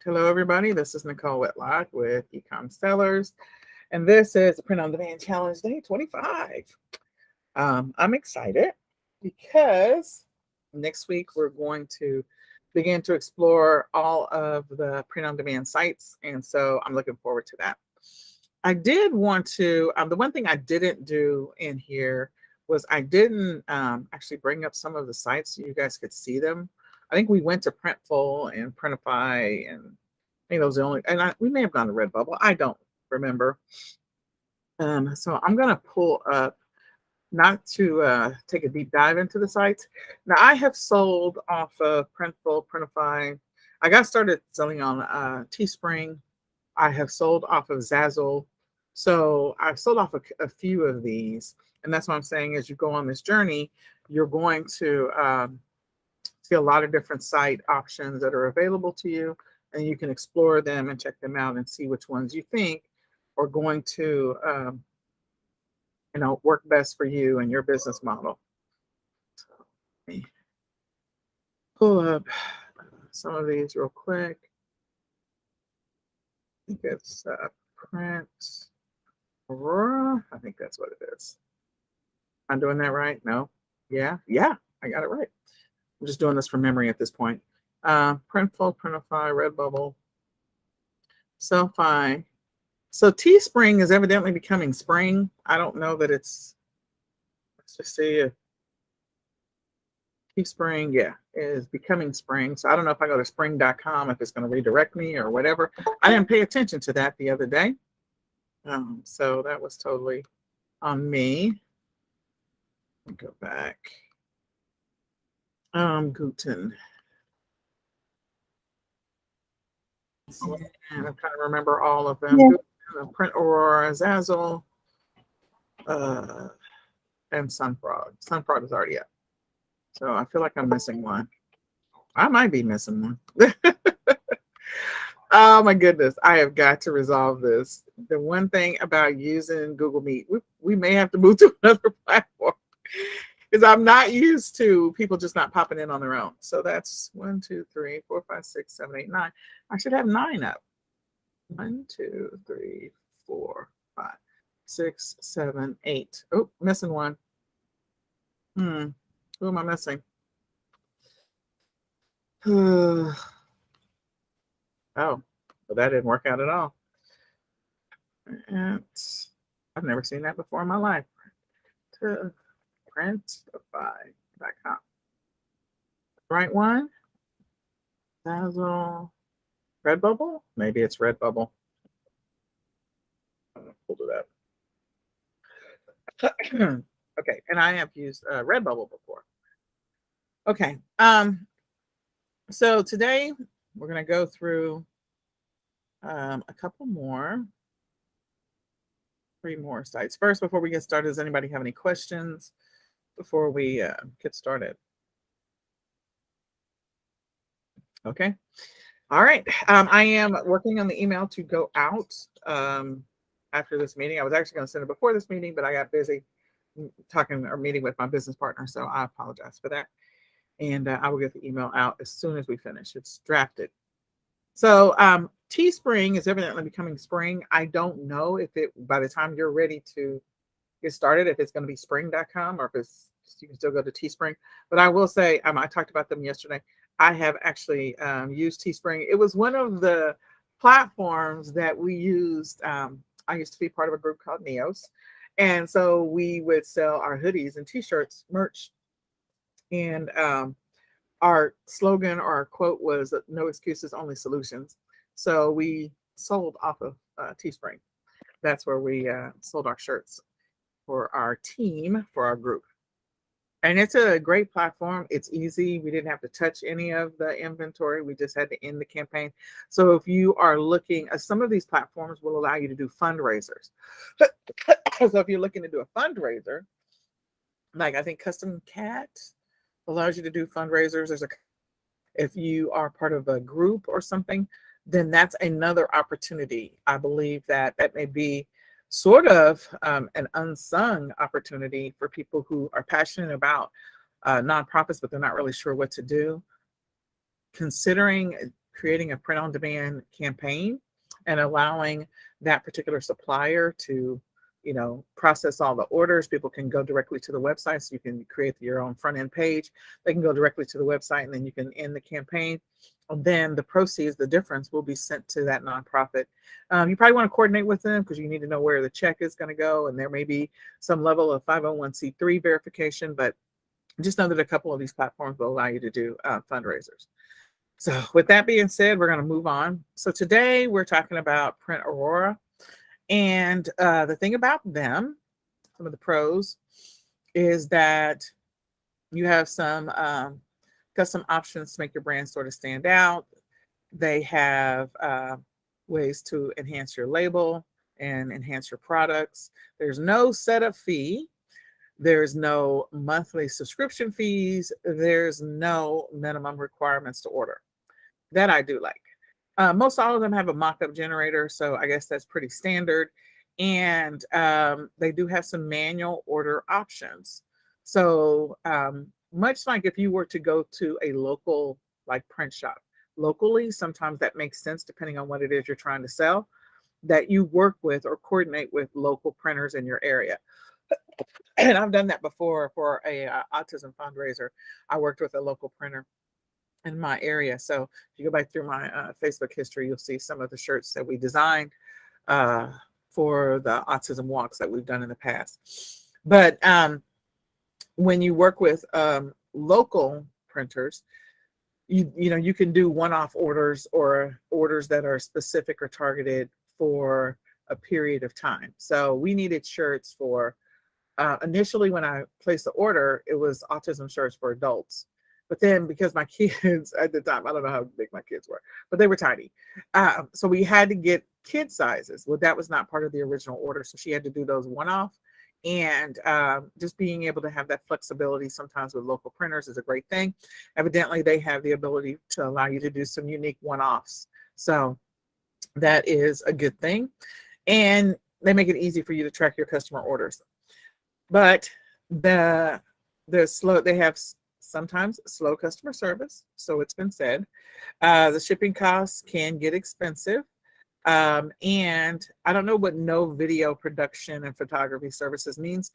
Hello, everybody. This is Nicole Whitlock with eCom Sellers, and this is Print on Demand Challenge Day 25. I'm excited because next week we're going to begin to explore all of the print on demand sites, and so I'm looking forward to that. I did want to, the one thing I didn't do in here was I didn't actually bring up some of the sites so you guys could see them. I think we went to Printful and Printify, and I think those are the only, and we may have gone to Redbubble. I don't remember. So I'm going to pull up, not to take a deep dive into the sites. Now, I have sold off of Printful, Printify. I got started selling on Teespring. I have sold off of Zazzle. So I've sold off a few of these. And that's what I'm saying. As you go on this journey, you're going to see a lot of different site options that are available to you, and you can explore them and check them out and see which ones you think are going to work best for you and your business model. So let me pull up some of these real quick. I think it's Print Aurora. I think that's what it is. I'm doing that right? No? Yeah, I got it right. I'm just doing this from memory at this point. Printful, Printify, Redbubble, Sellfy. So Teespring is evidently becoming spring. I don't know that it's, let's just see if Teespring, is becoming spring. So I don't know if I go to spring.com, if it's going to redirect me or whatever. I didn't pay attention to that the other day. So that was totally on me. Let me go back. Guten. And I'm trying to remember all of them. Yeah. Print Aurora, Zazzle, and Sunfrog. Sunfrog is already up. So I feel like I'm missing one. I might be missing one. Oh my goodness. I have got to resolve this. The one thing about using Google Meet, we may have to move to another platform, because I'm not used to people just not popping in on their own. So that's 1, 2, 3, 4, 5, 6, 7, 8, 9. I should have 9 up. 1, 2, 3, 4, 5, 6, 7, 8. Oh, missing one. Who am I missing? Oh, well, that didn't work out at all. And I've never seen that before in my life. To Printify.com. Right one? Zazzle. Redbubble? Maybe it's Redbubble. I'm gonna pull it up. Okay, and I have used Redbubble before. Okay, so today we're gonna go through a couple more, 3 more sites. First, before we get started, does anybody have any questions before we get started? Okay. All right. I am working on the email to go out after this meeting. I was actually going to send it before this meeting, but I got busy talking or meeting with my business partner, so I apologize for that. And I will get the email out as soon as we finish. It's drafted. So Teespring is evidently becoming spring. I don't know if it, by the time you're ready to get started, if it's going to be spring.com or if it's, you can still go to Teespring. But I will say, I talked about them yesterday. I have actually used Teespring. It was one of the platforms that we used. I used to be part of a group called Neos. And so we would sell our hoodies and t-shirts, merch. And our slogan or our quote was no excuses, only solutions. So we sold off of Teespring. That's where we sold our shirts for our team, for our group. And it's a great platform. It's easy. We didn't have to touch any of the inventory. We just had to end the campaign. So if you are looking, some of these platforms will allow you to do fundraisers. So if you're looking to do a fundraiser, like I think Custom Cat allows you to do fundraisers. If you are part of a group or something, then that's another opportunity. I believe that may be sort of an unsung opportunity for people who are passionate about nonprofits, but they're not really sure what to do. Considering creating a print on demand campaign and allowing that particular supplier to, process all the orders. People can go directly to the website, so you can create your own front end page. They can go directly to the website, and then you can end the campaign. And then the proceeds, the difference, will be sent to that nonprofit. You probably want to coordinate with them because you need to know where the check is going to go, and there may be some level of 501c3 verification, but just know that a couple of these platforms will allow you to do fundraisers. So with that being said, we're going to move on. So today we're talking about Print Aurora. And the thing about them, some of the pros, is that you have some custom options to make your brand sort of stand out. They have ways to enhance your label and enhance your products. There's no setup fee. There's no monthly subscription fees. There's no minimum requirements to order. That I do like. Most all of them have a mock-up generator, so I guess that's pretty standard. And they do have some manual order options. So much like if you were to go to a local like print shop locally, sometimes that makes sense depending on what it is you're trying to sell, that you work with or coordinate with local printers in your area. And I've done that before for a autism fundraiser. I worked with a local printer in my area. So if you go back through my Facebook history, you'll see some of the shirts that we designed for the autism walks that we've done in the past. But when you work with local printers, you can do one-off orders or orders that are specific or targeted for a period of time. So we needed shirts for initially when I placed the order, it was autism shirts for adults. But then because my kids at the time, I don't know how big my kids were, but they were tiny. So we had to get kid sizes. Well, that was not part of the original order. So she had to do those one-off. And just being able to have that flexibility sometimes with local printers is a great thing. Evidently, they have the ability to allow you to do some unique one-offs. So that is a good thing. And they make it easy for you to track your customer orders. But they have sometimes slow customer service, so it's been said. The shipping costs can get expensive. And I don't know what no video production and photography services means.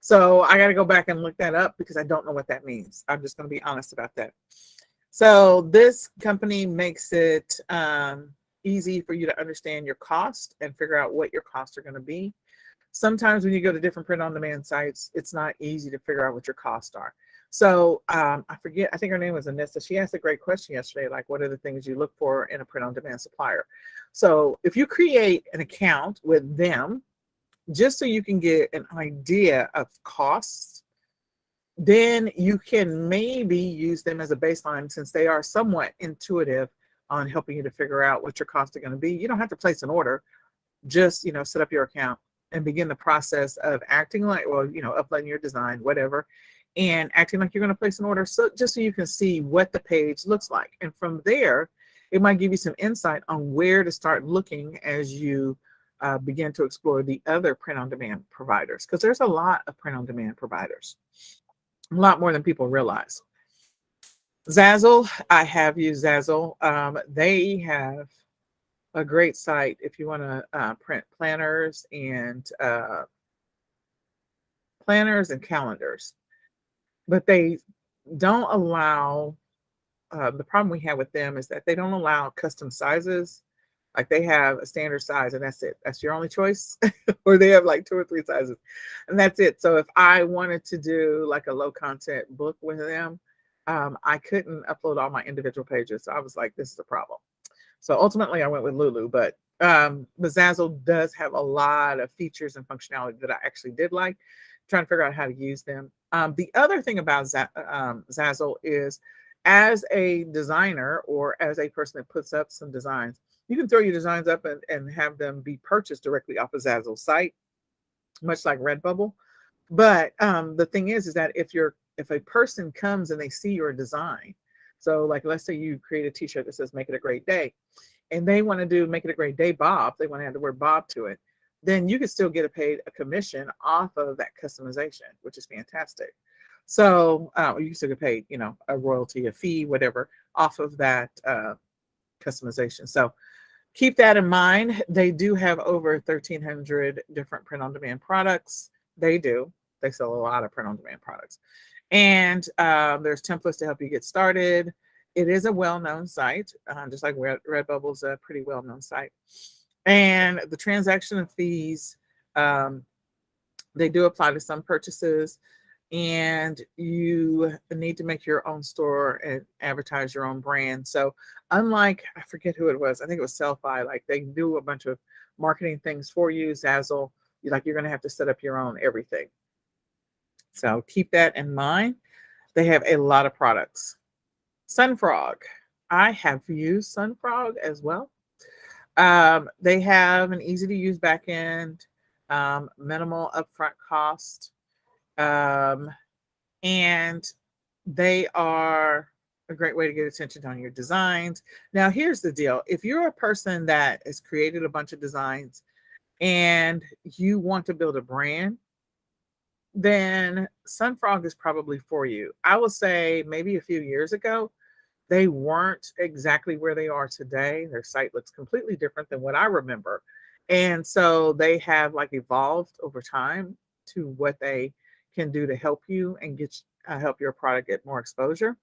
So I got to go back and look that up because I don't know what that means. I'm just going to be honest about that. So this company makes it easy for you to understand your cost and figure out what your costs are going to be. Sometimes when you go to different print-on-demand sites, it's not easy to figure out what your costs are. So I forget, I think her name was Anissa. She asked a great question yesterday, like what are the things you look for in a print-on-demand supplier? So if you create an account with them, just so you can get an idea of costs, then you can maybe use them as a baseline since they are somewhat intuitive on helping you to figure out what your costs are going to be. You don't have to place an order, just, set up your account and begin the process of acting like, uploading your design, whatever, and acting like you're going to place an order, so just so you can see what the page looks like. And from there, it might give you some insight on where to start looking as you begin to explore the other print-on-demand providers, because there's a lot of print-on-demand providers, a lot more than people realize. Zazzle, I have used Zazzle. They have a great site if you want to print planners and calendars. But they don't allow, the problem we have with them is that they don't allow custom sizes. Like they have a standard size and that's it. That's your only choice. Or they have like 2 or 3 sizes and that's it. So if I wanted to do like a low content book with them, I couldn't upload all my individual pages. So I was like, this is a problem. So ultimately I went with Lulu, but Zazzle does have a lot of features and functionality that I actually did like. Trying to figure out how to use them. The other thing about Zazzle is, as a designer or as a person that puts up some designs, you can throw your designs up and have them be purchased directly off of Zazzle's site, much like Redbubble. But the thing is that if a person comes and they see your design, so like let's say you create a t-shirt that says "Make it a great day," and they want to do "Make it a great day, Bob." They want to add the word Bob to it. Then you can still get a commission off of that customization, which is fantastic. So you still get paid, a royalty, a fee, whatever, off of that customization. So keep that in mind. They do have over 1,300 different print-on-demand products. They do. They sell a lot of print-on-demand products. And there's templates to help you get started. It is a well-known site, just like Redbubble's a pretty well-known site. And the transaction fees, they do apply to some purchases, and you need to make your own store and advertise your own brand. So unlike, I forget who it was, I think it was Sellfy, like they do a bunch of marketing things for you. Zazzle, you're going to have to set up your own everything. So keep that in mind. They have a lot of products. Sunfrog. I have used Sunfrog as well. They have an easy to use backend, minimal upfront cost, and they are a great way to get attention on your designs. Now, here's the deal. If you're a person that has created a bunch of designs and you want to build a brand, then Sunfrog is probably for you. I will say maybe a few years ago, they weren't exactly where they are today. Their site looks completely different than what I remember. And so they have like evolved over time to what they can do to help you and help your product get more exposure.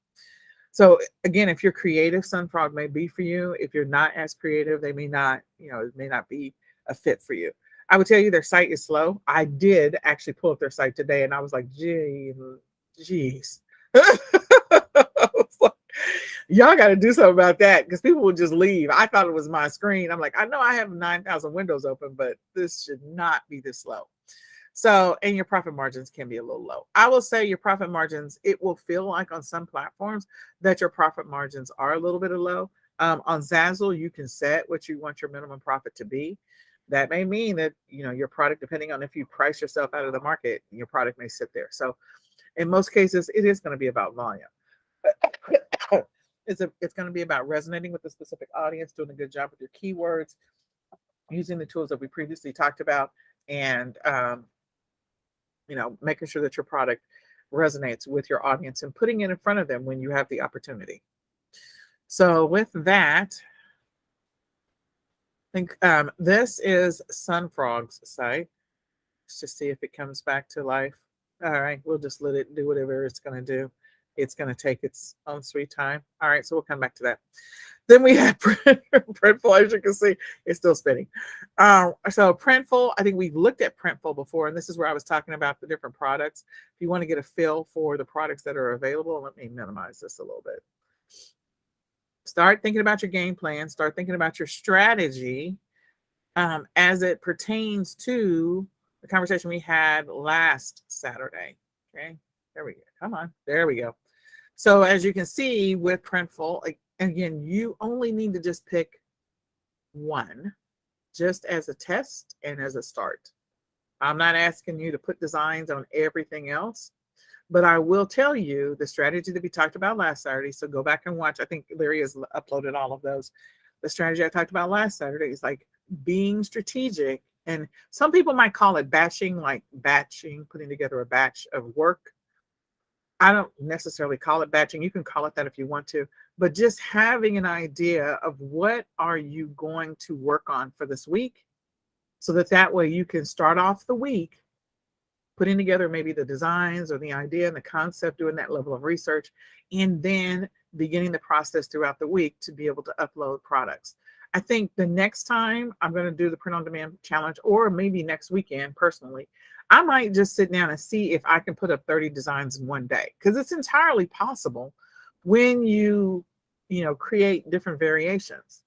So again, if you're creative, Sunfrog may be for you. If you're not as creative, they may not, it may not be a fit for you. I would tell you their site is slow. I did actually pull up their site today and I was like, geez. Y'all got to do something about that because people will just leave. I thought it was my screen. I'm like, I know I have 9,000 windows open, but this should not be this slow. So, and your profit margins can be a little low. I will say your profit margins, it will feel like on some platforms that your profit margins are a little bit low. On Zazzle, you can set what you want your minimum profit to be. That may mean that, your product, depending on if you price yourself out of the market, your product may sit there. So in most cases, it is going to be about volume. It's going to be about resonating with a specific audience, doing a good job with your keywords, using the tools that we previously talked about, and making sure that your product resonates with your audience and putting it in front of them when you have the opportunity. So with that, I think this is Sunfrog's site. Let's just see if it comes back to life. All right, we'll just let it do whatever it's going to do. It's going to take its own sweet time. All right, so we'll come back to that. Then we have Printful. As you can see, it's still spinning. So Printful, I think we've looked at Printful before, and this is where I was talking about the different products. If you want to get a feel for the products that are available, let me minimize this a little bit. Start thinking about your game plan. Start thinking about your strategy as it pertains to the conversation we had last Saturday. Okay, there we go. Come on, there we go. So as you can see with Printful, again, you only need to just pick one, just as a test and as a start. I'm not asking you to put designs on everything else, but I will tell you the strategy that we talked about last Saturday. So go back and watch. I think Larry has uploaded all of those. The strategy I talked about last Saturday is like being strategic. And some people might call it batching, like batching, putting together a batch of work. I don't necessarily call it batching. You can call it that if you want to, but just having an idea of what are you going to work on for this week so that way you can start off the week putting together maybe the designs or the idea and the concept, doing that level of research, and then beginning the process throughout the week to be able to upload products. I think the next time I'm going to do the print on demand challenge, or maybe next weekend personally, I might just sit down and see if I can put up 30 designs in one day, because it's entirely possible when you create different variations.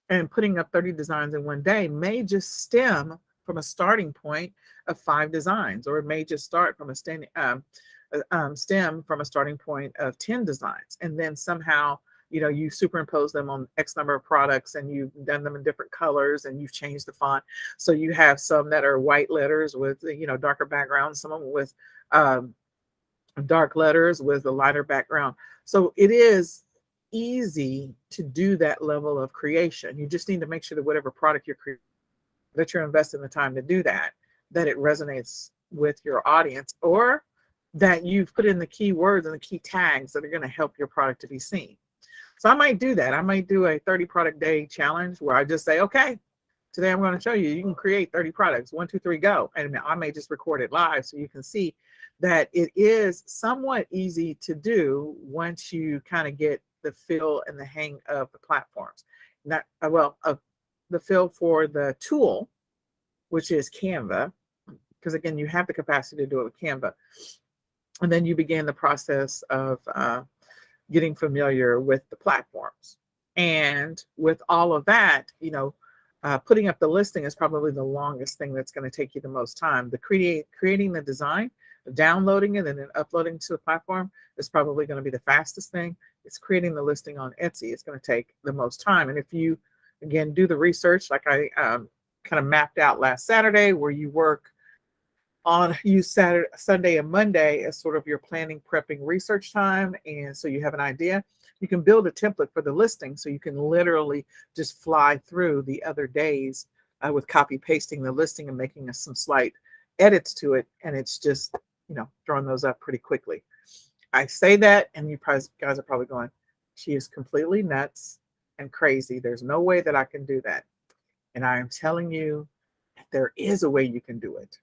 And putting up 30 designs in one day may just stem from a starting point of 5 designs, or it may just start from stem from a starting point of 10 designs, and then somehow you superimpose them on X number of products, and you've done them in different colors, and you've changed the font. So you have some that are white letters with, darker backgrounds, some of them with dark letters with a lighter background. So it is easy to do that level of creation. You just need to make sure that whatever product you're creating, that you're investing the time to do that it resonates with your audience, or that you've put in the keywords and the key tags that are going to help your product to be seen. So I might do that. I might do a 30 product day challenge where I just say, okay, today I'm going to show you, you can create 30 products, 1, 2, 3, go. And I may just record it live so you can see that it is somewhat easy to do once you kind of get the feel and the hang of the platforms. Not the feel for the tool, which is Canva, because again, you have the capacity to do it with Canva. And then you begin the process of getting familiar with the platforms. And with all of that, putting up the listing is probably the longest thing that's going to take you the most time. The creating the design, downloading it, and then uploading to the platform is probably going to be the fastest thing. It's creating the listing on Etsy. It's going to take the most time. And if you, again, do the research like I kind of mapped out last Saturday, where you work on use Saturday, Sunday, and Monday as sort of your planning, prepping, research time. And so you have an idea. You can build a template for the listing so you can literally just fly through the other days with copy pasting the listing and making some slight edits to it. And it's just, throwing those up pretty quickly. I say that, and you guys are probably going, she is completely nuts and crazy. There's no way that I can do that. And I am telling you, there is a way you can do it.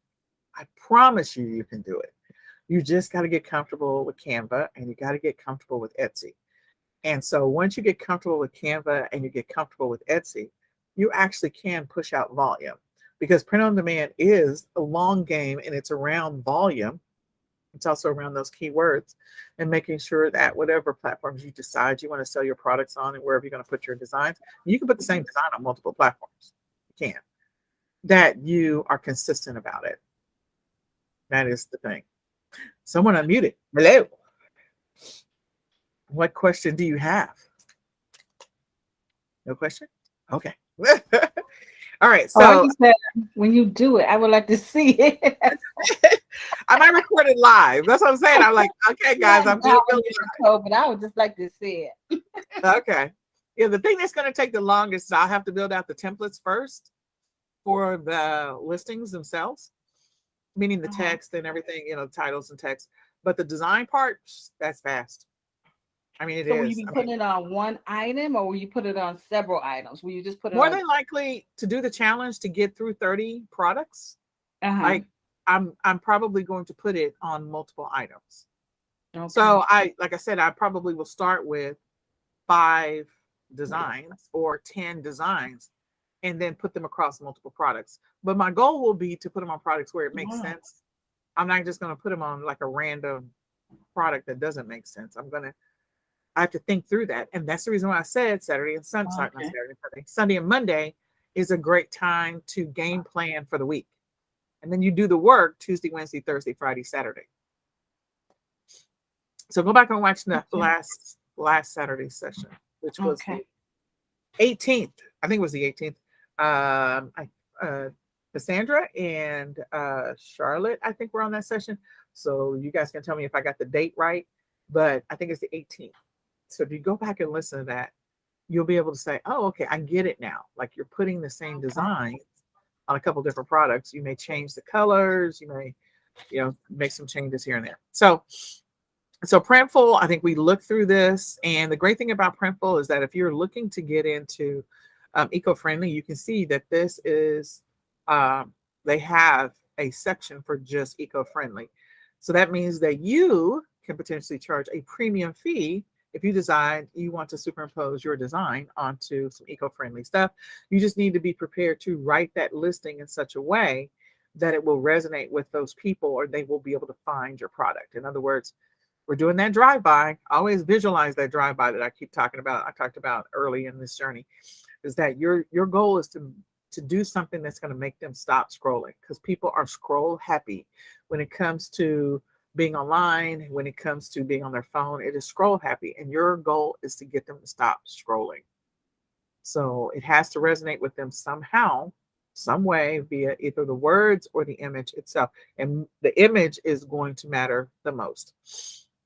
I promise you can do it. You just got to get comfortable with Canva, and you got to get comfortable with Etsy. And so once you get comfortable with Canva and you get comfortable with Etsy, you actually can push out volume, because print on demand is a long game, and it's around volume. It's also around those keywords and making sure that whatever platforms you decide you want to sell your products on, and wherever you're going to put your designs, you can put the same design on multiple platforms. You can. That you are consistent about it. That is the thing. Someone unmuted. Hello. What question do you have? No question? Okay. All right. So like you said, when you do it, I would like to see it. I might record it live. That's what I'm saying. I'm like, okay, guys, I'm doing code, but I would just like to see it. Okay. Yeah, the thing that's going to take the longest is I'll have to build out the templates first for the listings themselves, meaning the text and everything, titles and text. But the design part, that's fast. I mean, it is. So will you be putting it on one item, or will you put it on several items? Will you just put it more on... than likely to do the challenge to get through 30 products? Like I'm probably going to put it on multiple items. Okay. So like I said, I probably will start with 5 designs or 10 designs and then put them across multiple products. But my goal will be to put them on products where it makes sense. I'm not just going to put them on like a random product that doesn't make sense. I have to think through that. And that's the reason why I said Saturday and Sunday, not Saturday, Sunday and Monday is a great time to game plan for the week. And then you do the work Tuesday, Wednesday, Thursday, Friday, Saturday. So go back and watch the last Saturday session, which was the 18th. I think it was the 18th. Cassandra and Charlotte, I think, were on that session. So you guys can tell me if I got the date right, but I think it's the 18th. So if you go back and listen to that, you'll be able to say, oh, okay, I get it now. Like you're putting the same designs on a couple different products. You may change the colors. You may, make some changes here and there. So Printful, I think we looked through this. And the great thing about Printful is that if you're looking to get into eco-friendly, you can see that this is, they have a section for just eco-friendly. So that means that you can potentially charge a premium fee if you decide you want to superimpose your design onto some eco-friendly stuff. You just need to be prepared to write that listing in such a way that it will resonate with those people, or they will be able to find your product. In other words, we're doing that drive-by. Always visualize that drive-by that I keep talking about. I talked about early in this journey, is that your goal is to do something that's going to make them stop scrolling, because people are scroll happy when it comes to being online. When it comes to being on their phone, it is scroll happy, and your goal is to get them to stop scrolling. So it has to resonate with them somehow, some way, via either the words or the image itself. And the image is going to matter the most.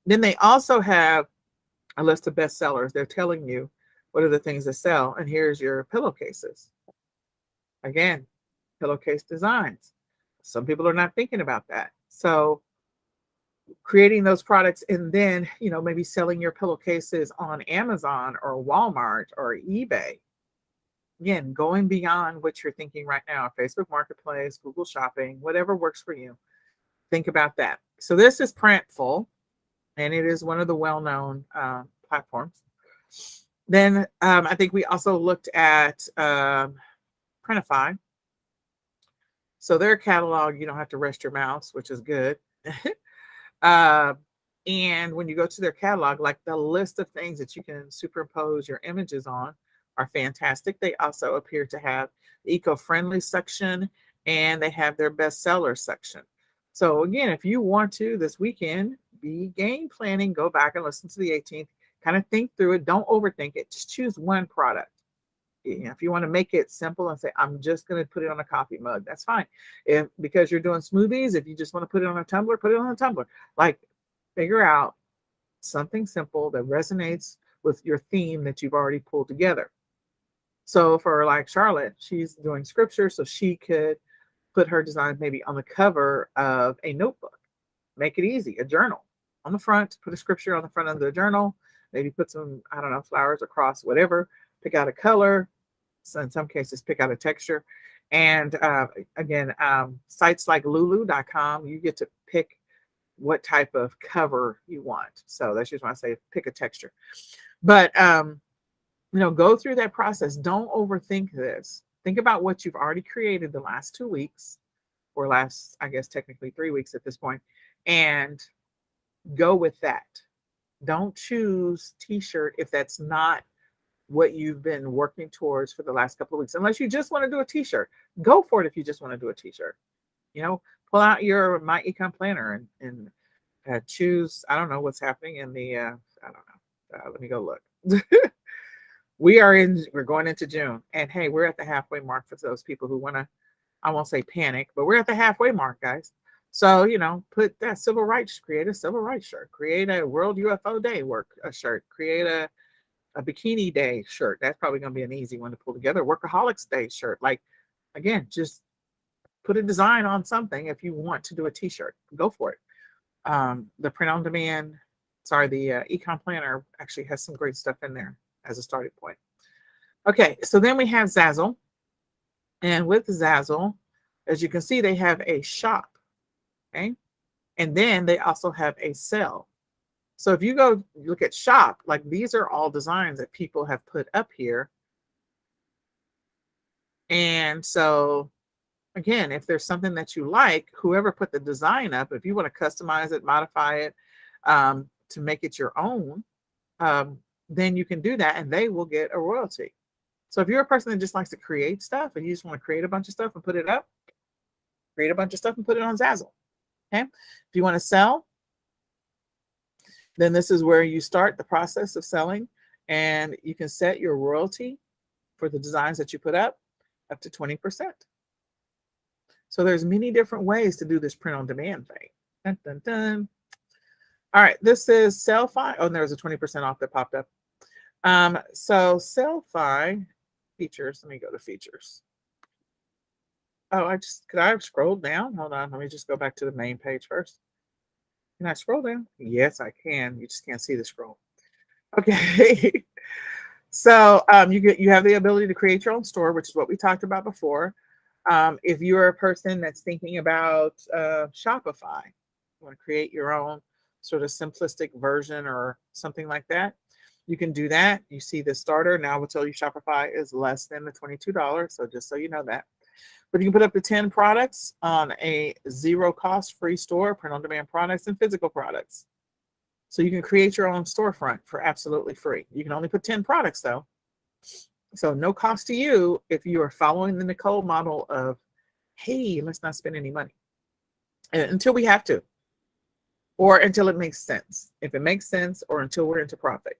Then they also have a list of bestsellers. They're telling you what are the things that sell. And here's your pillowcases. Again, pillowcase designs. Some people are not thinking about that. So creating those products and then, maybe selling your pillowcases on Amazon or Walmart or eBay. Again, going beyond what you're thinking right now, Facebook Marketplace, Google Shopping, whatever works for you. Think about that. So this is Printful, and it is one of the well-known platforms. Then I think we also looked at Printify. So their catalog, you don't have to rest your mouse, which is good. And when you go to their catalog, like the list of things that you can superimpose your images on are fantastic. They also appear to have the eco-friendly section, and they have their bestseller section. So again, if you want to this weekend be game planning, go back and listen to the 18th, kind of think through it. Don't overthink it. Just choose one product. If you want to make it simple and say, I'm just going to put it on a coffee mug, that's fine. Because you're doing smoothies, if you just want to put it on a tumbler, put it on a tumbler. Like, figure out something simple that resonates with your theme that you've already pulled together. So for like Charlotte, she's doing scripture, so she could put her design maybe on the cover of a notebook. Make it easy, a journal on the front, put a scripture on the front of the journal, maybe put some, I don't know, flowers across, whatever, pick out a color. So in some cases, pick out a texture. And again, sites like lulu.com, you get to pick what type of cover you want. So that's just why I say pick a texture. But, go through that process. Don't overthink this. Think about what you've already created the last 2 weeks, or last, I guess, technically 3 weeks at this point, and go with that. Don't choose t-shirt if that's not what you've been working towards for the last couple of weeks. Unless you just want to do a t-shirt, go for it. If you just want to do a t-shirt, pull out your My eCom planner and choose, I don't know what's happening in the, I don't know. Let me go look. We're going into June, and hey, we're at the halfway mark for those people who want to, I won't say panic, but we're at the halfway mark, guys. So, put that civil rights, create a civil rights shirt, create a World UFO Day shirt, create a Bikini Day shirt. That's probably going to be an easy one to pull together. Workaholics Day shirt. Like, again, just put a design on something. If you want to do a t-shirt, go for it. The print on demand, the eCom planner actually has some great stuff in there as a starting point. Okay, so then we have Zazzle. And with Zazzle, as you can see, they have a shop. Okay. And then they also have a sell. So if you go look at shop, like these are all designs that people have put up here. And so again, if there's something that you like, whoever put the design up, if you want to customize it, modify it to make it your own, then you can do that and they will get a royalty. So if you're a person that just likes to create stuff and you just want to create a bunch of stuff and put it up, create a bunch of stuff and put it on Zazzle. Okay. If you want to sell, then this is where you start the process of selling, and you can set your royalty for the designs that you put up to 20%. So there's many different ways to do this print on demand thing. Dun, dun, dun. All right, this is Sellfy. Oh, and there's a 20% off that popped up. So Sellfy features, let me go to features. Oh, could I have scrolled down? Hold on, let me just go back to the main page first. Can I scroll down? Yes, I can. You just can't see the scroll. Okay. So you have the ability to create your own store, which is what we talked about before. If you're a person that's thinking about Shopify, you want to create your own sort of simplistic version or something like that, you can do that. You see the starter. Now we'll tell you Shopify is less than the $22. So just so you know that. But you can put up to 10 products on a zero cost free store, print on demand products and physical products. So you can create your own storefront for absolutely free. You can only put 10 products though. So no cost to you if you are following the Nicole model of, hey, let's not spend any money until we have to, or until it makes sense. If it makes sense, or until we're into profit.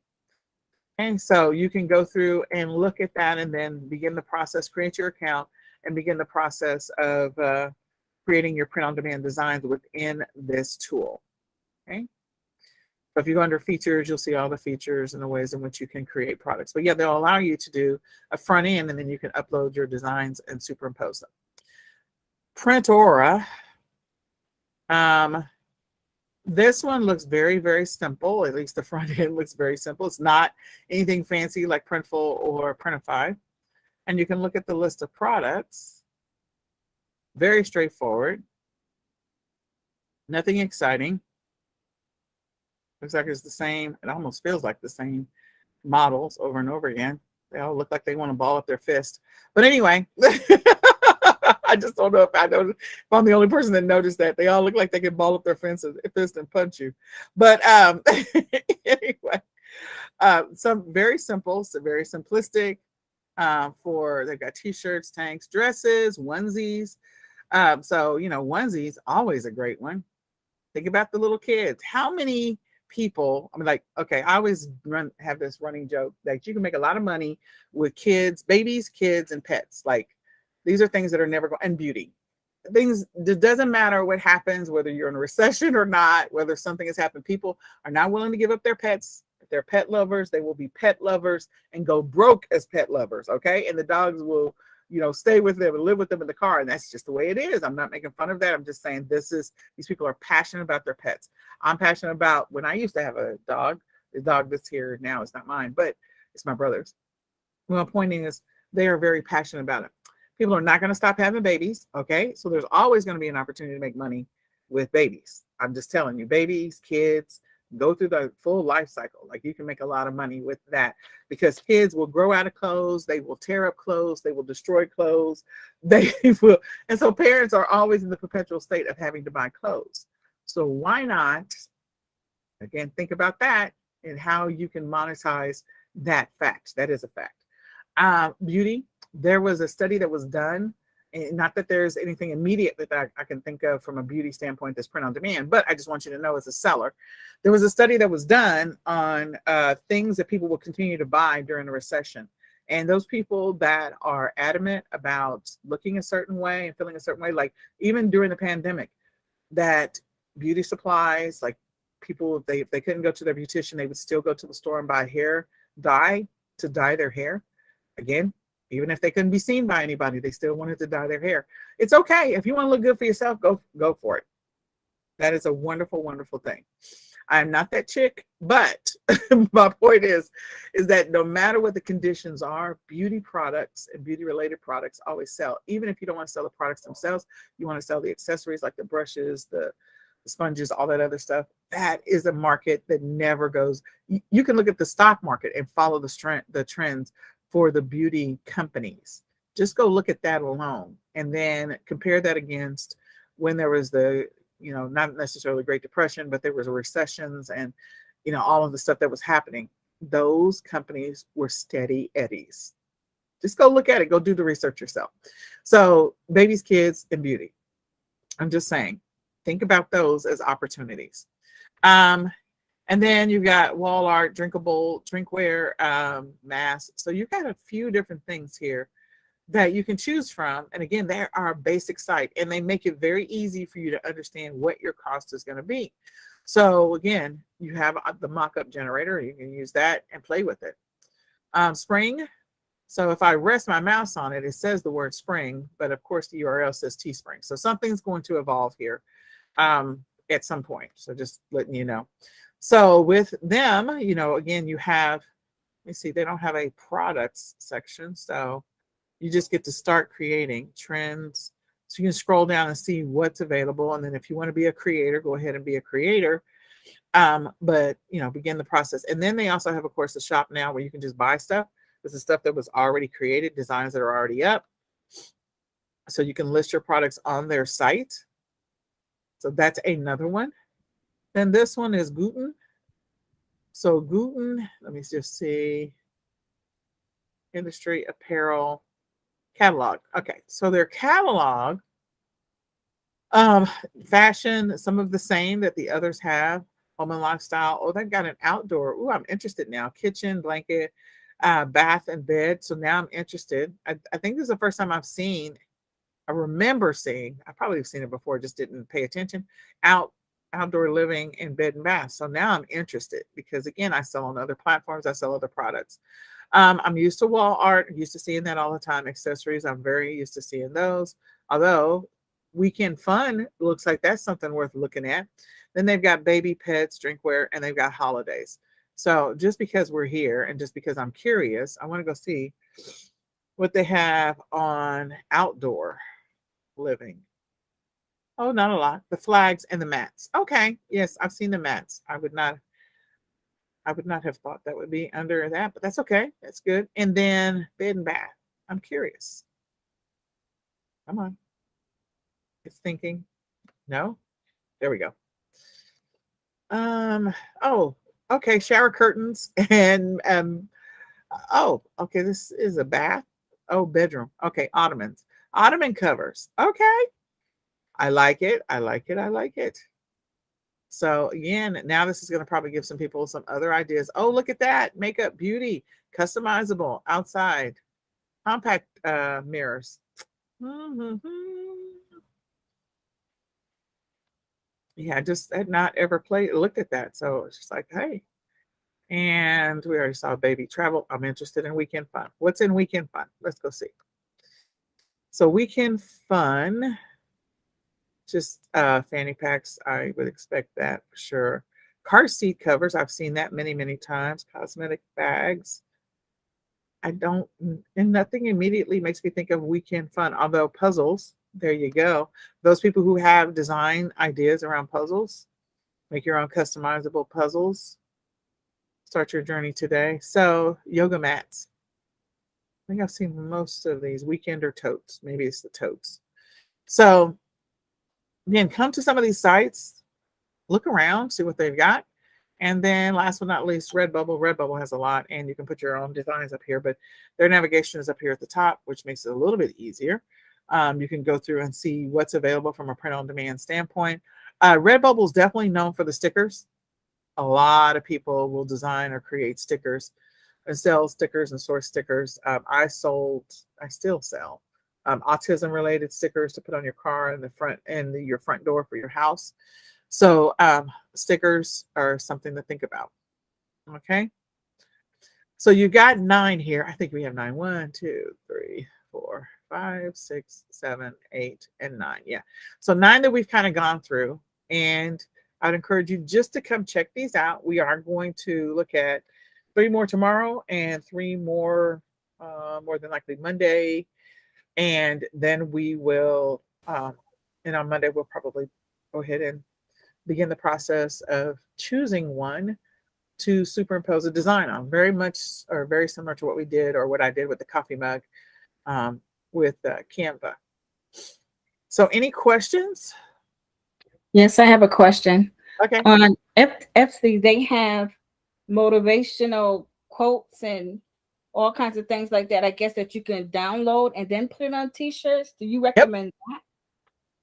And so you can go through and look at that and then begin the process, create your account, and begin the process of creating your print-on-demand designs within this tool. Okay. So if you go under features, you'll see all the features and the ways in which you can create products. But yeah, they'll allow you to do a front end, and then you can upload your designs and superimpose them. Printora. This one looks very, very simple. At least the front end looks very simple. It's not anything fancy like Printful or Printify. And you can look at the list of products. Very straightforward. Nothing exciting. Looks like it's the same. It almost feels like the same models over and over again. They all look like they want to ball up their fist. But anyway, I just don't know if if I'm the only person that noticed that. They all look like they can ball up their fist and punch you. But anyway, some very simple, so very simplistic. They've got t-shirts, tanks, dresses, onesies. So onesies always a great one. Think about the little kids. How many people? I mean, like, okay, I always have this running joke that you can make a lot of money with kids, babies, kids, and pets. Like, these are things that are never going, and beauty. Things, it doesn't matter what happens, whether you're in a recession or not, whether something has happened. People are not willing to give up their pets. If they're pet lovers, they will be pet lovers and go broke as pet lovers. Okay. And the dogs will, stay with them and live with them in the car. And that's just the way it is. I'm not making fun of that. I'm just saying these people are passionate about their pets. I'm passionate about when I used to have a dog. The dog that's here now is not mine, but it's my brother's. Well, my point is they are very passionate about it. People are not going to stop having babies. Okay. So there's always going to be an opportunity to make money with babies. I'm just telling you, babies, kids, go through the full life cycle. Like, you can make a lot of money with that, because kids will grow out of clothes. They will tear up clothes. They will destroy clothes. They will. And so parents are always in the perpetual state of having to buy clothes. So why not, again, think about that and how you can monetize that fact. That is a fact. Beauty. There was a study that was done, and not that there's anything immediate that I can think of from a beauty standpoint that's print on demand, but I just want you to know, as a seller, there was a study that was done on things that people will continue to buy during a recession. And those people that are adamant about looking a certain way and feeling a certain way, like even during the pandemic, that beauty supplies, like people, if they couldn't go to their beautician, they would still go to the store and buy hair dye to dye their hair. Again, even if they couldn't be seen by anybody, they still wanted to dye their hair. It's okay. If you want to look good for yourself, go for it. That is a wonderful, wonderful thing. I'm not that chick, but my point is that no matter what the conditions are, beauty products and beauty related products always sell. Even if you don't want to sell the products themselves, you want to sell the accessories like the brushes, the sponges, all that other stuff. That is a market that never goes. You can look at the stock market and follow the trends for the beauty companies. Just go look at that alone, and then compare that against when there was the, not necessarily Great Depression, but there was recessions and, all of the stuff that was happening. Those companies were steady eddies. Just go look at it. Go do the research yourself. So babies, kids, and beauty. I'm just saying, think about those as opportunities. And then you've got wall art, drinkable, drinkware, masks. So you've got a few different things here that you can choose from. And again, they are a basic site, and they make it very easy for you to understand what your cost is going to be. So again, you have the mock-up generator. You can use that and play with it. Spring. So if I rest my mouse on it, it says the word spring, but of course the URL says Teespring. So something's going to evolve here at some point. So just letting you know. So with them, again, you have, let me see, they don't have a products section. So you just get to start creating trends. So you can scroll down and see what's available. And then if you want to be a creator, go ahead and be a creator. But, begin the process. And then they also have, of course, a shop now where you can just buy stuff. This is stuff that was already created, designs that are already up. So you can list your products on their site. So that's another one. Then this one is Guten. So Guten, let me just see. Industry, apparel, catalog. Okay, so their catalog, fashion, some of the same that the others have. Home and lifestyle. Oh, they've got an outdoor. Oh, I'm interested now. Kitchen, blanket, bath and bed. So now I'm interested. I think this is the first time I remember seeing, I probably have seen it before, just didn't pay attention, outdoor living and bed and bath. So now I'm interested because, again, I sell on other platforms. I sell other products. I'm used to wall art. I'm used to seeing that all the time. Accessories, I'm very used to seeing those. Although weekend fun looks like that's something worth looking at. Then they've got baby, pets, drinkware, and they've got holidays. So just because we're here and just because I'm curious, I want to go see what they have on outdoor living. Oh, not a lot. The flags and the mats. Okay. Yes, I've seen the mats. I would not have thought that would be under that, but that's okay. That's good. And then bed and bath. I'm curious. Come on. It's thinking. No? There we go. Um, oh, okay, shower curtains and oh, okay, this is a bath. Oh, bedroom. Okay, ottomans. Ottoman covers. Okay. I like it. I like it. I like it. So again, now this is going to probably give some people some other ideas. Oh, look at that. Makeup beauty, customizable outside, compact mirrors. Mhm. Yeah, I just had not ever looked at that. So it's just like, hey. And we already saw baby travel. I'm interested in weekend fun. What's in weekend fun? Let's go see. So weekend fun, just fanny packs. I would expect that for sure. Car seat covers. I've seen that many, many times. Cosmetic bags. I don't, and nothing immediately makes me think of weekend fun. Although puzzles, there you go. Those people who have design ideas around puzzles, make your own customizable puzzles. Start your journey today. So yoga mats. I think I've seen most of these weekender totes. Maybe it's the totes. So again, come to some of these sites, look around, see what they've got. And then last but not least, Redbubble. Redbubble has a lot, and you can put your own designs up here, but their navigation is up here at the top, which makes it a little bit easier. You can go through and see what's available from a print on demand standpoint. Redbubble is definitely known for the stickers. A lot of people will design or create stickers and sell stickers and source stickers. I still sell autism related stickers to put on your car in the front and your front door for your house. So stickers are something to think about. Okay. So you got 9 here. I think we have 9. 1, 2, 3, 4, 5, 6, 7, 8, and 9. Yeah. So 9 that we've kind of gone through. And I'd encourage you just to come check these out. We are going to look at 3 more tomorrow and 3 more than likely Monday. And then we will, and on Monday, we'll probably go ahead and begin the process of choosing one to superimpose a design on. Very much or very similar to what we did or what I did with the coffee mug with Canva. So any questions? Yes, I have a question. Okay. On Etsy, they have motivational quotes and all kinds of things like that. I guess that you can download and then put it on t-shirts. Do you Yep. recommend that?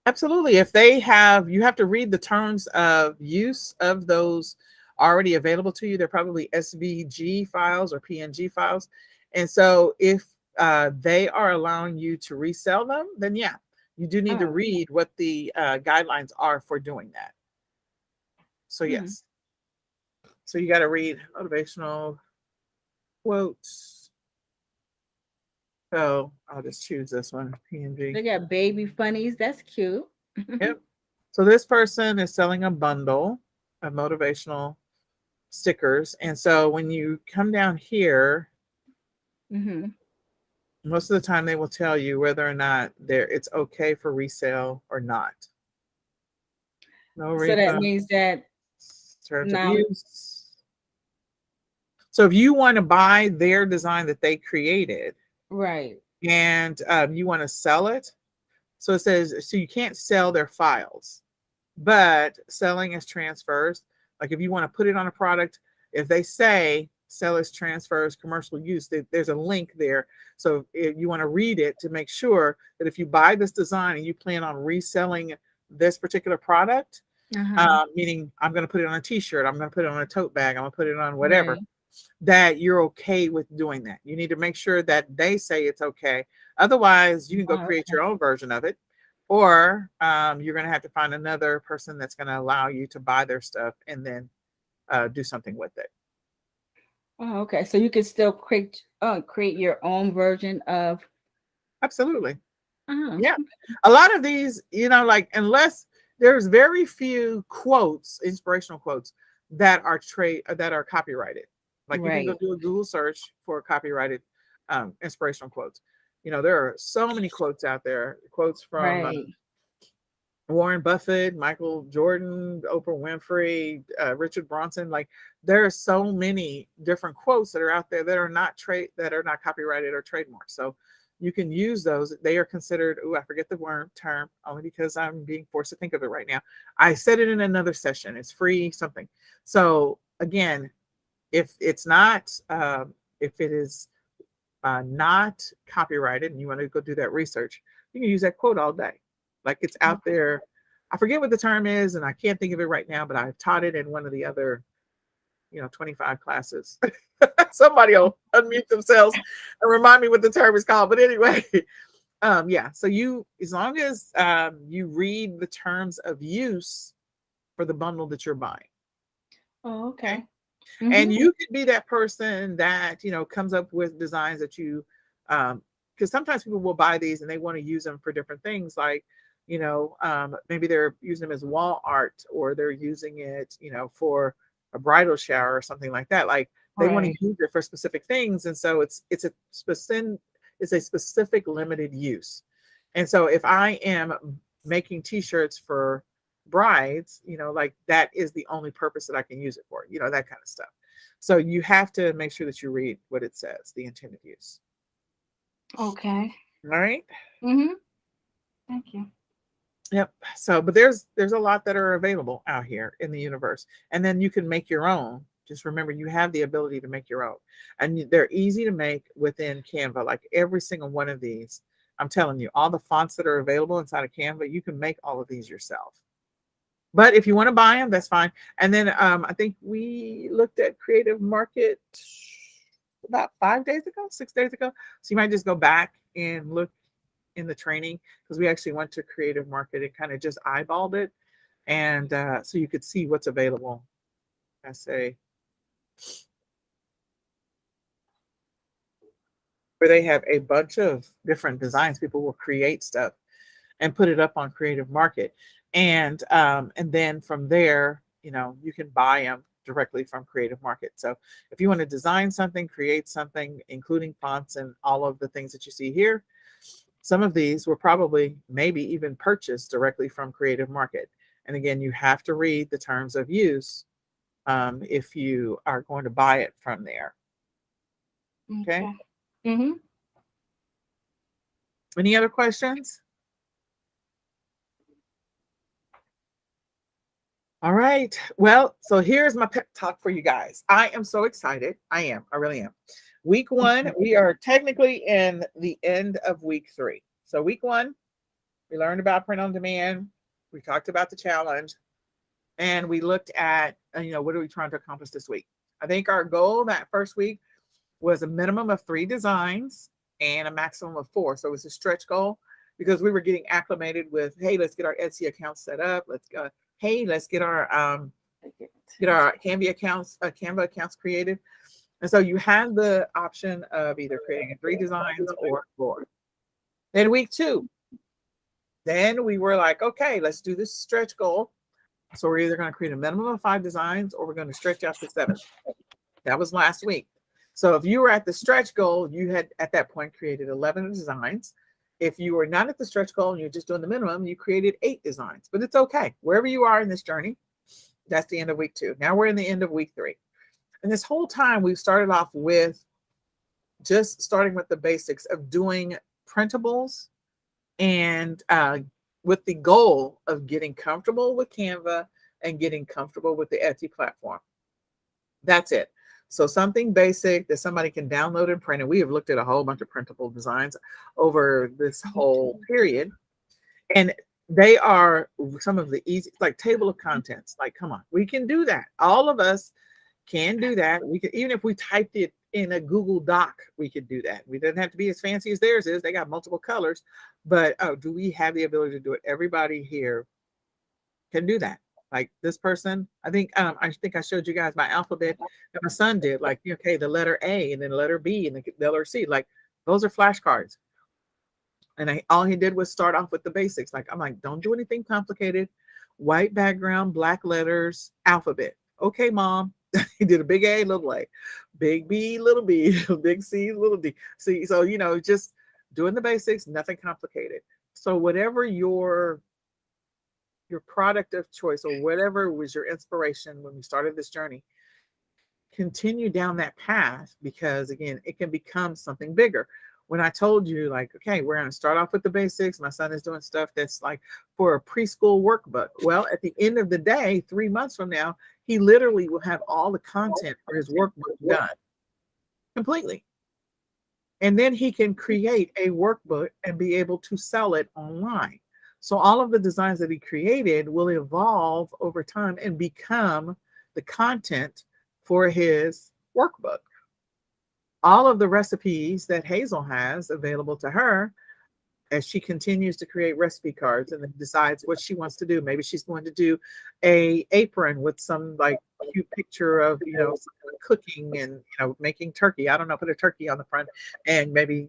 Absolutely. If they have, you have to read the terms of use of those already available to you. They're probably SVG files or PNG files. And so if they are allowing you to resell them, then yeah, you do need to read what the guidelines are for doing that. So yes. So you got to read motivational quotes. So I'll just choose this one, PNG. They got baby funnies. That's cute. Yep. So this person is selling a bundle of motivational stickers. And so when you come down here, most of the time they will tell you whether or not it's okay for resale or not. No refund. So that means that terms of use. So if you want to buy their design that they created, right, and you want to sell it, so it says, so you can't sell their files, but selling as transfers. Like if you want to put it on a product, if they say sell as transfers, commercial use, there's a link there. So if you want to read it to make sure that if you buy this design and you plan on reselling this particular product, meaning I'm going to put it on a t-shirt, I'm going to put it on a tote bag, I'm going to put it on whatever, that you're okay with doing that. You need to make sure that they say it's okay. Otherwise, you can go create your own version of it, or you're going to have to find another person that's going to allow you to buy their stuff and then do something with it. Oh, okay. So you can still create your own version of. Absolutely. Yeah. A lot of these, like unless there's very few quotes, inspirational quotes that are copyrighted. Like you can go Right. do a Google search for copyrighted inspirational quotes. There are so many quotes out there. Quotes from Right. Warren Buffett, Michael Jordan, Oprah Winfrey, Richard Branson. Like there are so many different quotes that are out there that are not copyrighted or trademarked. So you can use those. They are considered. Oh, I forget the term only because I'm being forced to think of it right now. I said it in another session. It's free something. So again, if it's not, if it is not copyrighted and you want to go do that research, you can use that quote all day. Like it's out there. I forget what the term is and I can't think of it right now, but I've taught it in one of the other, 25 classes. Somebody will unmute themselves and remind me what the term is called. But anyway, yeah. So as long as you read the terms of use for the bundle that you're buying. Oh, Okay. okay. And Mhm. you could be that person that comes up with designs that you because sometimes people will buy these and they want to use them for different things, like maybe they're using them as wall art, or they're using it for a bridal shower or something like that. Like they want to Right. use it for specific things, and so it's a specific limited use. And so if I am making t-shirts for brides, like that is the only purpose that I can use it for, that kind of stuff. So you have to make sure that you read what it says, the intended use. Okay. All right. Mhm. Thank you. Yep. So, but there's a lot that are available out here in the universe, and then you can make your own. Just remember, you have the ability to make your own, and they're easy to make within Canva. Like every single one of these, I'm telling you, all the fonts that are available inside of Canva, you can make all of these yourself. But if you want to buy them, that's fine. And then I think we looked at Creative Market about 5 days ago, 6 days ago. So you might just go back and look in the training, because we actually went to Creative Market and kind of just eyeballed it. And so you could see what's available. I say, where they have a bunch of different designs, people will create stuff and put it up on Creative Market. And then from there, you can buy them directly from Creative Market. So if you want to design something, create something, including fonts and all of the things that you see here, some of these were probably maybe even purchased directly from Creative Market. And again, you have to read the terms of use if you are going to buy it from there. Okay. Okay. Mhm. Any other questions? All right. Well, so here's my pep talk for you guys. I am so excited. I am. I really am. Week 1, we are technically in the end of week 3. So week 1, we learned about print on demand. We talked about the challenge, and we looked at, what are we trying to accomplish this week? I think our goal that first week was a minimum of 3 designs and a maximum of 4. So it was a stretch goal, because we were getting acclimated with, hey, let's get our Etsy account set up. Let's go. Hey, let's get our Canva accounts created. And so you had the option of either creating 3 designs or 4. Then week 2, then we were like, okay, let's do this stretch goal. So we're either going to create a minimum of 5 designs, or we're going to stretch out to 7. That was last week. So if you were at the stretch goal, you had at that point created 11 designs. If you were not at the stretch goal and you're just doing the minimum, you created 8 designs. But it's okay. Wherever you are in this journey, that's the end of week 2. Now we're in the end of week 3. And this whole time we've started off with just starting with the basics of doing printables, and with the goal of getting comfortable with Canva and getting comfortable with the Etsy platform. That's it. So something basic that somebody can download and print. And we have looked at a whole bunch of printable designs over this whole period. And they are some of the easy, like table of contents. Like, come on, we can do that. All of us can do that. We can, even if we typed it in a Google Doc, we could do that. We didn't have to be as fancy as theirs is. They got multiple colors. But do we have the ability to do it? Everybody here can do that. Like this person, I think I showed you guys my alphabet that my son did. Like, okay, the letter A and then the letter B and the letter C. Like those are flashcards. And all he did was start off with the basics. Like, I'm like, don't do anything complicated. white background, black letters, alphabet. Okay, mom. He did a big A, little A, big B, little b, big C, little d. See, so just doing the basics, nothing complicated. So whatever your product of choice or whatever was your inspiration when we started this journey, continue down that path, because again, it can become something bigger. When I told you, like, okay, we're going to start off with the basics, my son is doing stuff that's like for a preschool workbook. Well, at the end of the day, 3 months from now, he literally will have all the content for his workbook done completely. And then he can create a workbook and be able to sell it online. So all of the designs that he created will evolve over time and become the content for his workbook. All of the recipes that Hazel has available to her, as she continues to create recipe cards and then decides what she wants to do. Maybe she's going to do a apron with some like cute picture of cooking and making turkey. I don't know, put a turkey on the front, and maybe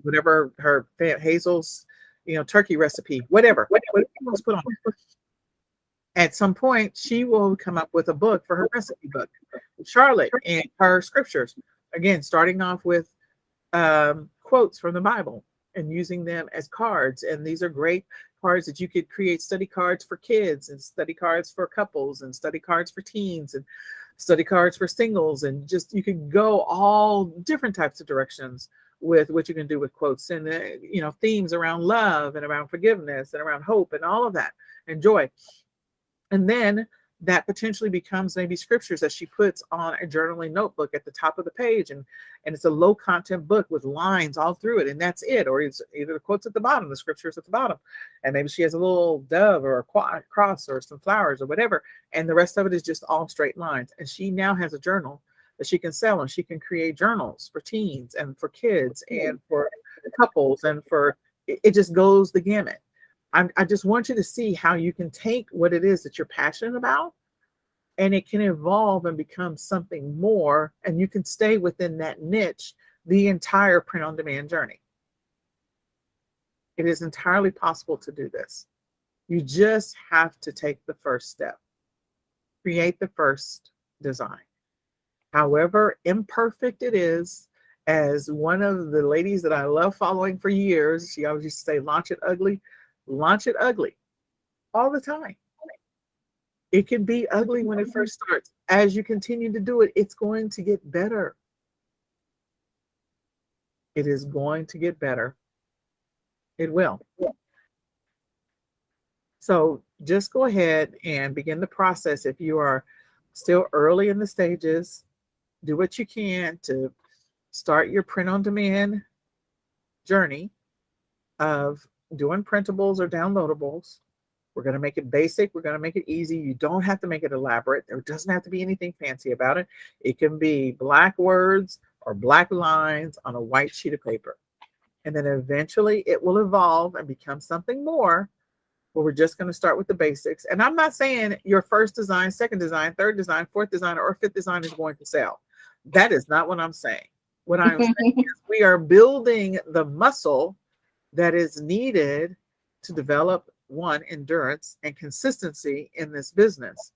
whatever her Hazel's turkey recipe, whatever she wants to put on it. At some point, she will come up with a book for her recipe book. Charlotte and her scriptures, again, starting off with quotes from the Bible and using them as cards. And these are great cards that you could create study cards for kids and study cards for couples and study cards for teens and study cards for singles. And just, you could go all different types of directions with what you can do with quotes and, themes around love and around forgiveness and around hope and all of that and joy. And then that potentially becomes maybe scriptures that she puts on a journaling notebook at the top of the page. And it's a low content book with lines all through it. And that's it. Or it's either the quotes at the bottom, the scriptures at the bottom. And maybe she has a little dove or a cross or some flowers or whatever. And the rest of it is just all straight lines. And she now has a journal that she can sell, and she can create journals for teens and for kids and for couples. And it just goes the gamut. I just want you to see how you can take what it is that you're passionate about, and it can evolve and become something more, and you can stay within that niche the entire print-on-demand journey. It is entirely possible to do this. You just have to take the first step. Create the first design. However imperfect it is, as one of the ladies that I love following for years, she always used to say, launch it ugly all the time. It can be ugly when it first starts. As you continue to do it, it's going to get better. It is going to get better. It will. So just go ahead and begin the process. If you are still early in the stages, do what you can to start your print-on-demand journey of doing printables or downloadables. We're going to make it basic. We're going to make it easy. You don't have to make it elaborate. There doesn't have to be anything fancy about it. It can be black words or black lines on a white sheet of paper. And then eventually it will evolve and become something more, where we're just going to start with the basics. And I'm not saying your first design, second design, third design, fourth design, or fifth design is going to sell. That is not what I'm saying. What I'm saying is we are building the muscle that is needed to develop, one, endurance and consistency in this business,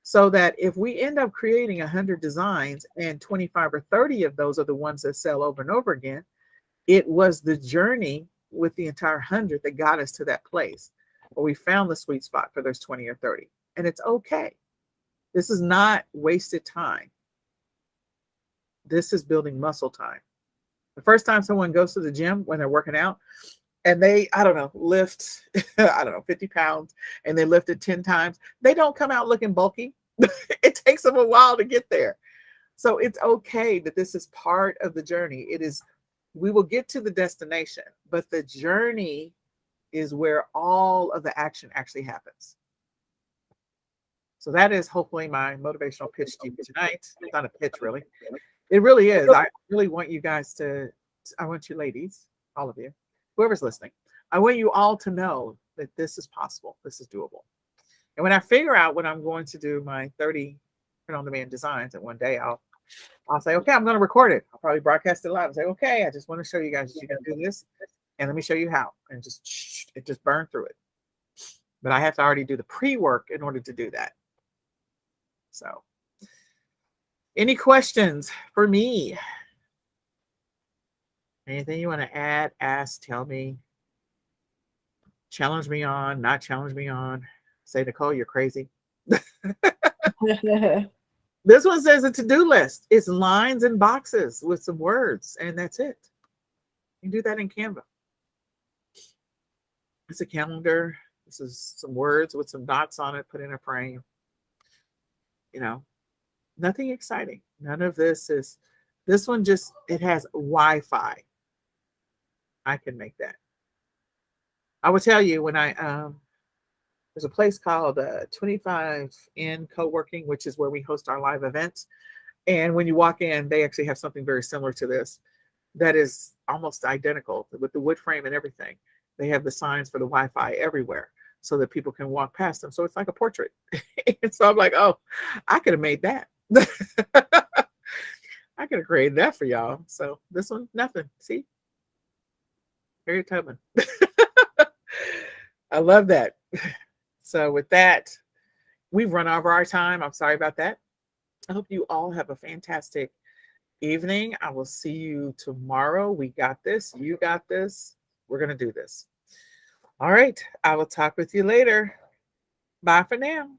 so that if we end up creating 100 designs and 25 or 30 of those are the ones that sell over and over again, it was the journey with the entire 100 that got us to that place where we found the sweet spot for those 20 or 30. And it's okay. This is not wasted time. This is building muscle time. The first time someone goes to the gym when they're working out and they, lift, 50 pounds, and they lift it 10 times, they don't come out looking bulky. It takes them a while to get there. So it's okay that this is part of the journey. We will get to the destination, but the journey is where all of the action actually happens. So that is hopefully my motivational pitch to you tonight. It's not a pitch, really. It really is. I really want you guys I want you ladies, all of you, whoever's listening, I want you all to know that this is possible. This is doable. And when I figure out when I'm going to do my 30 print-on-demand designs, and one day I'll say, okay, I'm going to record it. I'll probably broadcast it live and say, okay, I just want to show you guys that you can do this. And let me show you how. And it just burn through it. but I have to already do the pre-work in order to do that. So, any questions for me? Anything you want to add, ask, tell me, challenge me on, not challenge me on, say, Nicole, you're crazy. This one says a to-do list. It's lines and boxes with some words, and that's it. You can do that in Canva. It's a calendar. This is some words with some dots on it, put in a frame. You know, nothing exciting. None of this one just, it has Wi-Fi. I can make that. I will tell you when there's a place called 25N Co-working, which is where we host our live events. And when you walk in, they actually have something very similar to this that is almost identical with the wood frame and everything. They have the signs for the Wi-Fi everywhere so that people can walk past them. So it's like a portrait. And so I'm like, oh, I could have made that. I could have created that for y'all. So this one, nothing. See? Harriet Tubman. I love that. So with that, we've run over our time. I'm sorry about that. I hope you all have a fantastic evening. I will see you tomorrow. We got this. You got this. We're going to do this. All right. I will talk with you later. Bye for now.